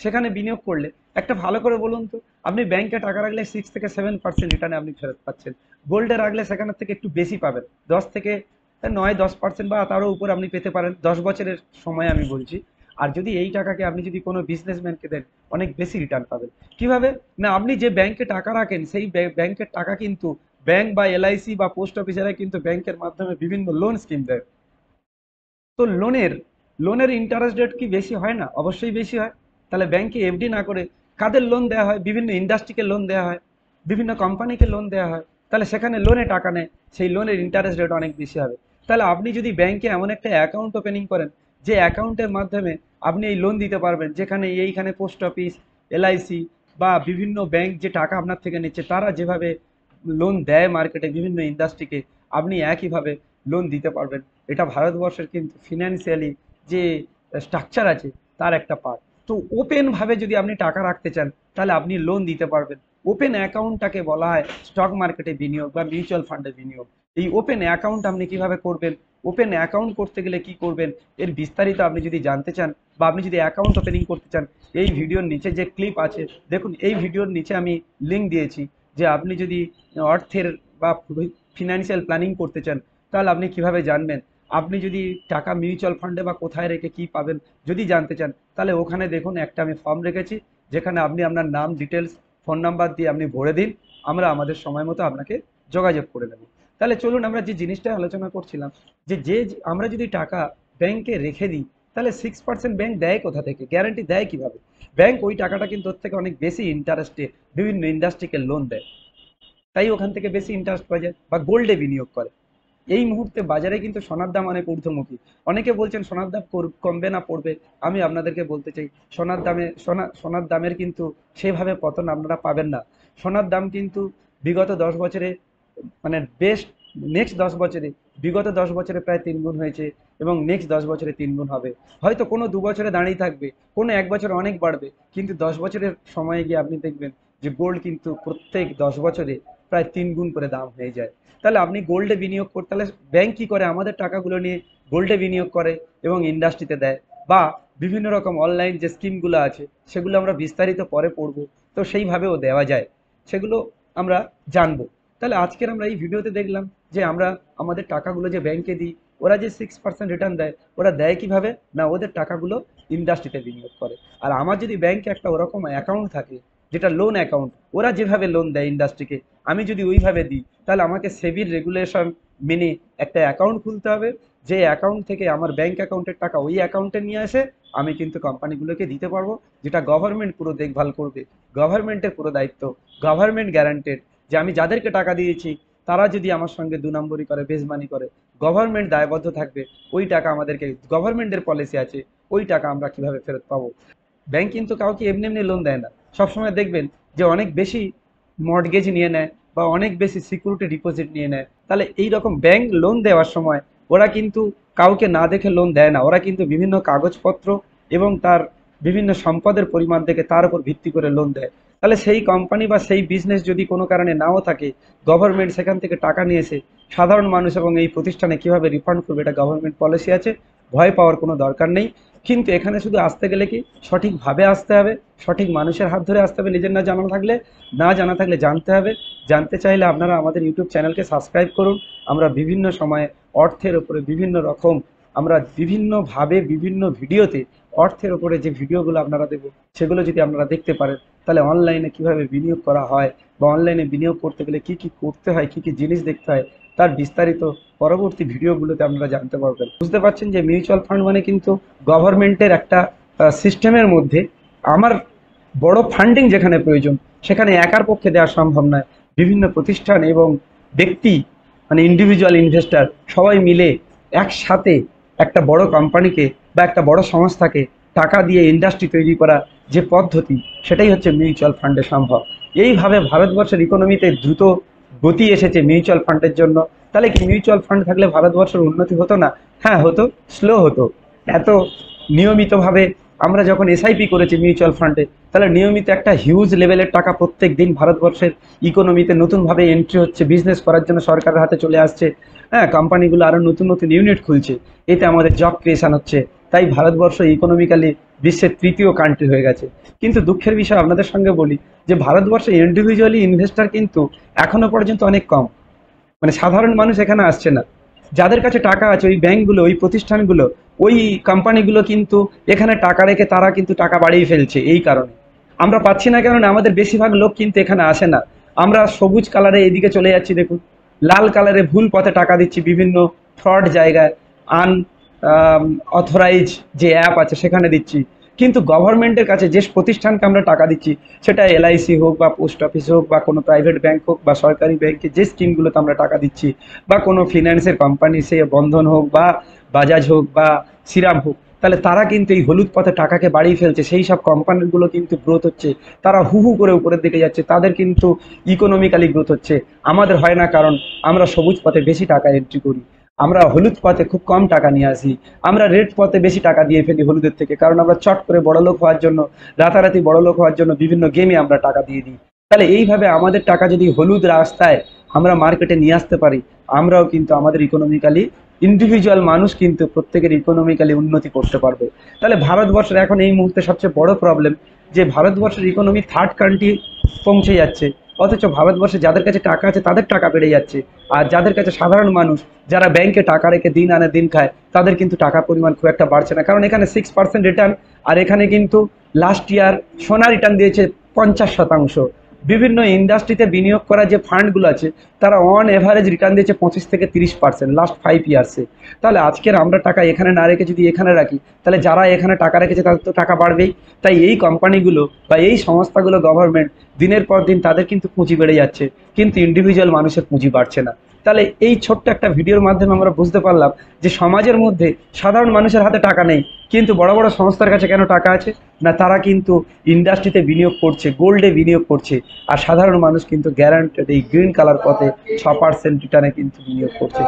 সেখানে বিনিয়োগ করলে একটা ভালো করে বলুন তো, আপনি ব্যাংকে টাকা রাখলে 6 থেকে 7% রিটার্নে আপনি ফেরত পাচ্ছেন। গোল্ডে রাখলে সেখানের থেকে একটু বেশি পাবেন, 10 থেকে 9-10% বা তারও উপর আপনি পেতে পারেন 10 বছরের সময় আমি বলছি। আর যদি এই টাকাকে আপনি যদি কোনো বিজনেসম্যানকে দেন, অনেক বেশি রিটার্ন পাবেন। কিভাবে না, আপনি যে ব্যাংকে টাকা রাখেন সেই ব্যাংকের টাকা কিন্তু ব্যাংক বা এলআইসি বা পোস্ট অফিসেরা কিন্তু ব্যাংকের মাধ্যমে বিভিন্ন লোন স্কিম দেয়। তো লোনের ইন্টারেস্ট রেট কি বেশি হয় না? অবশ্যই বেশি হয়। তাহলে ব্যাংকে এফডি না করে কাদের লোন দেওয়া হয়? বিভিন্ন ইন্ডাস্ট্রিকে লোন দেওয়া হয়, বিভিন্ন কোম্পানিকে লোন দেওয়া হয়। তাহলে সেখানে লোনে টাকা নেয়, সেই লোনের ইন্টারেস্ট রেট অনেক বেশি হবে। তাহলে আপনি যদি ব্যাংকে এমন একটা অ্যাকাউন্ট ওপেনিং করেন, যে অ্যাকাউন্টের মাধ্যমে আপনি এই লোন দিতে পারবেন, যেখানে এইখানে পোস্ট অফিস, এলআইসি বা বিভিন্ন ব্যাংক যে টাকা আপনার থেকে নিচ্ছে, তারা যেভাবে লোন দেয় মার্কেটে বিভিন্ন ইন্ডাস্ট্রিকে, আপনি একইভাবে লোন দিতে পারবেন। এটা ভারতবর্ষের কিন্তু ফিনান্সিয়ালি যে স্ট্রাকচার আছে তার একটা পার্ট। তো ওপেন ভাবে যদি আপনি টাকা রাখতে চান, তাহলে আপনি লোন দিতে পারবেন। ওপেন অ্যাকাউন্টটাকে বলা হয় স্টক মার্কেটে বিনিয়োগ বা মিউচুয়াল ফান্ডে বিনিয়োগ। এই ওপেন অ্যাকাউন্ট আপনি কিভাবে করবেন, ওপেন অ্যাকাউন্ট করতে গেলে কি করবেন, এর বিস্তারিত আপনি যদি জানতে চান বা আপনি যদি অ্যাকাউন্ট ওপেনিং করতে চান, এই ভিডিওর নিচে যে ক্লিপ আছে দেখুন, এই ভিডিওর নিচে আমি লিঙ্ক দিয়েছি। যে আপনি যদি অর্থের বা ফিনান্সিয়াল প্ল্যানিং করতে চান, তাহলে আপনি কিভাবে জানবেন, আপনি যদি টাকা মিউচুয়াল ফান্ডে বা কোথায় রেখে কি পাবেন যদি জানতে চান, তাহলে ওখানে দেখুন একটা আমি ফর্ম রেখেছি, যেখানে আপনি আপনার নাম ডিটেলস, ফোন নাম্বার দিয়ে আপনি ভরে দিন, আমরা আমাদের সময় মতো আপনাকে যোগাযোগ করে নেব। তাহলে চলুন আমরা যে জিনিসটা আলোচনা করছিলাম, যে আমরা যদি টাকা ব্যাংকে রেখে দিই, তাহলে 6% ব্যাংক দেয় কোথা থেকে, গ্যারান্টি দেয় কিভাবে? ব্যাংক ওই টাকাটা কিন্তু ওর থেকে অনেক বেশি ইন্টারেস্টে বিভিন্ন ইন্ডাস্ট্রিকে লোন দেয়, তাই ওখান থেকে বেশি ইন্টারেস্ট পাওয়া যায়। বা গোল্ডে বিনিয়োগ করে। এই মুহূর্তে বাজারে কিন্তু সোনার দাম অনেক ঊর্ধ্বমুখী। অনেকে বলছেন সোনার দাম কমবে না পড়বে। আমি আপনাদেরকে বলতে চাই, সোনার দামের কিন্তু সেভাবে পতন আপনারা পাবেন না। সোনার দাম কিন্তু বিগত 10 বছরে, মানে বেস্ট, নেক্সট 10 বছরে, বিগত 10 বছরে প্রায় 3 গুণ হয়েছে, এবং নেক্সট 10 বছরে 3 গুণ হবে। হয়তো কোনো 2 বছরে দাঁড়িয়ে থাকবে, কোনো 1 বছরে অনেক বাড়বে, কিন্তু 10 বছরের সময়ে গিয়ে আপনি দেখবেন যে গোল্ড কিন্তু প্রত্যেক 10 বছরে প্রায় 3 গুণ করে দাম হয়ে যায়। তাহলে আপনি গোল্ডে বিনিয়োগ করতে, তাহলে ব্যাংক কি করে, আমাদের টাকাগুলো নিয়ে গোল্ডে বিনিয়োগ করে এবং ইন্ডাস্ট্রিতে দেয়। বা বিভিন্ন রকম অনলাইন যে স্কিমগুলো আছে, সেগুলো আমরা বিস্তারিত পরে পড়বো। তো সেইভাবেও দেওয়া যায়, সেগুলো আমরা জানবো। তাহলে আজকের আমরা এই ভিডিওতে দেখলাম যে আমরা আমাদের টাকাগুলো যে ব্যাংকে দিই, ওরা যে 6% রিটার্ন দেয়, ওরা দেয় কিভাবে না, ওদের টাকাগুলো ইন্ডাস্ট্রিতে বিনিয়োগ করে। আর আমার যদি ব্যাংকে একটা ওরকম অ্যাকাউন্ট থাকে, যেটা লোন অ্যাকাউন্ট, ওরা যেভাবে লোন দেয় ইন্ডাস্ট্রিকে, আমি যদি ওইভাবে দিই, তাহলে আমাকে সেবির রেগুলেশন মেনে একটা অ্যাকাউন্ট খুলতে হবে। যে অ্যাকাউন্ট থেকে আমার ব্যাংক অ্যাকাউন্টের টাকা ওই অ্যাকাউন্টে নিয়ে এসে আমি কিন্তু কোম্পানিগুলোকে দিতে পারবো, যেটা গভর্নমেন্ট পুরো দেখভাল করবে। গভর্নমেন্টের পুরো দায়িত্ব, গভর্নমেন্ট গ্যারান্টেড, যে আমি যাদেরকে টাকা দিয়েছি তারা যদি আমার সঙ্গে 2 নম্বরি করে, বেজমানি করে, গভর্নমেন্ট দায়বদ্ধ থাকবে। ওই টাকা আমাদেরকে, গভর্নমেন্টের পলিসি আছে, ওই টাকা আমরা কিভাবে ফেরত পাবো। ব্যাংক কিন্তু কাউকে এমনি এমনি লোন দেয় না। সবসময় দেখবেন যে অনেক বেশি মর্টগেজ নিয়ে নেয় বা অনেক বেশি সিকিউরিটি ডিপোজিট নিয়ে নেয়। তাহলে এই রকম ব্যাংক লোন দেওয়ার সময় ওরা কিন্তু কাউকে না দেখে লোন দেয় না, ওরা কিন্তু বিভিন্ন কাগজপত্র এবং তার বিভিন্ন সম্পদের পরিমাণ দেখে তার উপর ভিত্তি করে লোন দেয়। তাহলে সেই কোম্পানি বা সেই বিজনেস যদি কোনো কারণে নাও থাকে, গভর্নমেন্ট সেখান থেকে টাকা নিয়েছে, সাধারণ মানুষ এবং এই প্রতিষ্ঠানে কিভাবে রিফান্ড করবে, এটা গভর্নমেন্ট পলিসি আছে, ভয় পাওয়ার কোনো দরকার নেই। কিন্তু এখানে শুধু আসতে গেলে কি সঠিকভাবে আসতে হবে, সঠিক মানুষের হাত ধরে আসতে হবে, নিজের না জানা থাকলে জানতে হবে। জানতে চাইলে আপনারা আমাদের ইউটিউব চ্যানেলকে সাবস্ক্রাইব করুন। আমরা বিভিন্ন সময়ে অর্থের ওপরে বিভিন্ন রকম, আমরা বিভিন্নভাবে বিভিন্ন ভিডিওতে অর্থের ওপরে যে ভিডিওগুলো আপনারা দেবো, সেগুলো যদি আপনারা দেখতে পারেন, তাহলে অনলাইনে কিভাবে বিনিয়োগ করা হয় বা অনলাইনে বিনিয়োগ করতে গেলে কি কি করতে হয়, কি কি জিনিস দেখতে হয়, তার বিস্তারিত পরবর্তী ভিডিওগুলোতে আপনারা জানতে পারবেন। বুঝতে পারছেন যে মিউচুয়াল ফান্ড মানে কিন্তু গভর্নমেন্টের একটা সিস্টেমের মধ্যে আমার বড় ফান্ডিং যেখানে প্রয়োজন, সেখানে একার পক্ষে দেওয়া সম্ভব নয়। বিভিন্ন প্রতিষ্ঠান এবং ব্যক্তি, মানে ইন্ডিভিজুয়াল ইনভেস্টর, সবাই মিলে একসাথে একটা বড় কোম্পানিকে বা একটা বড় সংস্থাকে টাকা দিয়ে ইন্ডাস্ট্রি তৈরি করা যে পদ্ধতি, সেটাই হচ্ছে মিউচুয়াল ফান্ডে সম্ভব। এইভাবে ভারতবর্ষের ইকোনমিতে দ্রুত গতি এসেছে মিউচুয়াল ফান্ডের জন্য। তাহলে কি মিউচুয়াল ফান্ড থাকলে ভারতবর্ষের উন্নতি হতো না? হ্যাঁ হতো, স্লো হতো। এত নিয়মিতভাবে আমরা যখন এসআইপি করেছি মিউচুয়াল ফান্ডে, তাহলে নিয়মিত একটা হিউজ লেভেলের টাকা প্রত্যেক দিন ভারতবর্ষের ইকোনমিতে নতুনভাবে এন্ট্রি হচ্ছে, বিজনেস করার জন্য সরকারের হাতে চলে আসছে। হ্যাঁ, কোম্পানিগুলো আরও নতুন নতুন ইউনিট খুলছে, এতে আমাদের জব ক্রিয়েশন হচ্ছে, তাই ভারতবর্ষ ইকোনমিক্যালি বিশ্বের তৃতীয় কান্ট্রি হয়ে গেছে। কিন্তু দুঃখের বিষয় আপনাদের সঙ্গে বলি যে ভারতবর্ষে ইন্ডিভিজুয়ালি ইনভেস্টর কিন্তু এখনো পর্যন্ত অনেক কম, মানে সাধারণ মানুষ এখানে আসছে না। যাদের কাছে টাকা আছে ওই ব্যাংকগুলো, ওই প্রতিষ্ঠানগুলো, ওই কোম্পানিগুলো কিন্তু এখানে টাকা রেখে তারা কিন্তু টাকা বাড়িয়ে ফেলছে। এই কারণে আমরা পাচ্ছি না, কারণ আমাদের বেশিরভাগ লোক কিন্তু এখানে আসে না। আমরা সবুজ কালারে এদিকে চলে যাচ্ছি, দেখুন লাল কালারে ভুল পথে টাকা দিচ্ছি বিভিন্ন ফ্রড জায়গায়, আন অথরাইজ যে অ্যাপ আছে সেখানে দিচ্ছি। কিন্তু গভর্নমেন্টের কাছে যে প্রতিষ্ঠানকে আমরা টাকা দিচ্ছি, সেটা এলআইসি হোক বা পোস্ট অফিস হোক বা কোনো প্রাইভেট ব্যাংক হোক বা সরকারি ব্যাংকে যে স্কিমগুলোতে আমরা টাকা দিচ্ছি, বা কোনো ফিনান্সের কোম্পানি, সে বন্ধন হোক বা বাজাজ হোক বা শ্রীরাম হোক, তাহলে তারা কিন্তু এই হলুদ পথে টাকাকে বাড়িয়ে ফেলছে। সেই সব কোম্পানিগুলো কিন্তু গ্রোথ হচ্ছে, তারা হু হু করে উপরের দিকে যাচ্ছে, তাদের কিন্তু ইকোনমিক্যালি গ্রোথ হচ্ছে। আমাদের হয় না, কারণ আমরা সবুজ পথে বেশি টাকা এন্ট্রি করি, আমরা হলুদ পথে খুব কম টাকা নিয়ে আসি, আমরা রেড পথে বেশি টাকা দিয়ে ফেলি হলুদের থেকে, কারণ আমরা চট করে বড়লোক হওয়ার জন্য, রাতারাতি বড়লোক হওয়ার জন্য বিভিন্ন গেমে আমরা টাকা দিয়ে দিই। তাহলে এইভাবে আমাদের টাকা যদি হলুদ রাস্তায় আমরা মার্কেটে নিয়ে আসতে পারি, আমরাও কিন্তু আমাদের ইকোনমিক্যালি, ইন্ডিভিজুয়াল মানুষ কিন্তু প্রত্যেকের ইকোনমিক্যালি উন্নতি করতে পারবে। তাহলে ভারতবর্ষের এখন এই মুহূর্তে সবচেয়ে বড় প্রবলেম যে ভারতবর্ষের ইকোনমি থার্ড কান্ট্রি পৌঁছে যাচ্ছে, অথচ ভারতবর্ষে যাদের কাছে টাকা আছে তাদের টাকা বেড়ে যাচ্ছে, আর যাদের কাছে সাধারণ মানুষ যারা ব্যাংকে টাকা রেখে দিন আনে দিন খায়, তাদের কিন্তু টাকার পরিমাণ খুব একটা বাড়ছে না। কারণ এখানে 6% রিটার্ন, আর এখানে কিন্তু লাস্ট ইয়ার সোনা রিটার্ন দিয়েছে 50%। বিভিন্ন ইন্ডাস্ট্রিতে বিনিয়োগ করা যে ফান্ডগুলো আছে, তারা অন এভারেজ রিটার্ন দিয়েছে 25 থেকে 30% লাস্ট 5 ইয়ার্সে। তাহলে আজকের আমরা টাকা এখানে না রেখে যদি এখানে রাখি, তাহলে যারা এখানে টাকা রেখেছে তাদের তো টাকা বাড়বেই। তাই এই কোম্পানিগুলো বা এই সংস্থাগুলো, গভর্নমেন্ট দিনের পর দিন তাদের কিন্তু পুঁজি বেড়ে যাচ্ছে, কিন্তু ইন্ডিভিজুয়াল মানুষের পুঁজি বাড়ছে না। তাহলে এই ছোট্ট একটা ভিডিওর মাধ্যমে আমরা বুঝতে পারলাম যে সমাজের মধ্যে সাধারণ মানুষের হাতে টাকা নেই, কিন্তু বড় বড় সংস্থার কাছে কেন টাকা আছে, না তারা কিন্তু ইন্ডাস্ট্রিতে বিনিয়োগ করছে, গোল্ডে বিনিয়োগ করছে, আর সাধারণ মানুষ কিন্তু গ্যারান্টেড এই গ্রিন কালার পথে 6% রিটার্নে কিন্তু বিনিয়োগ করছে।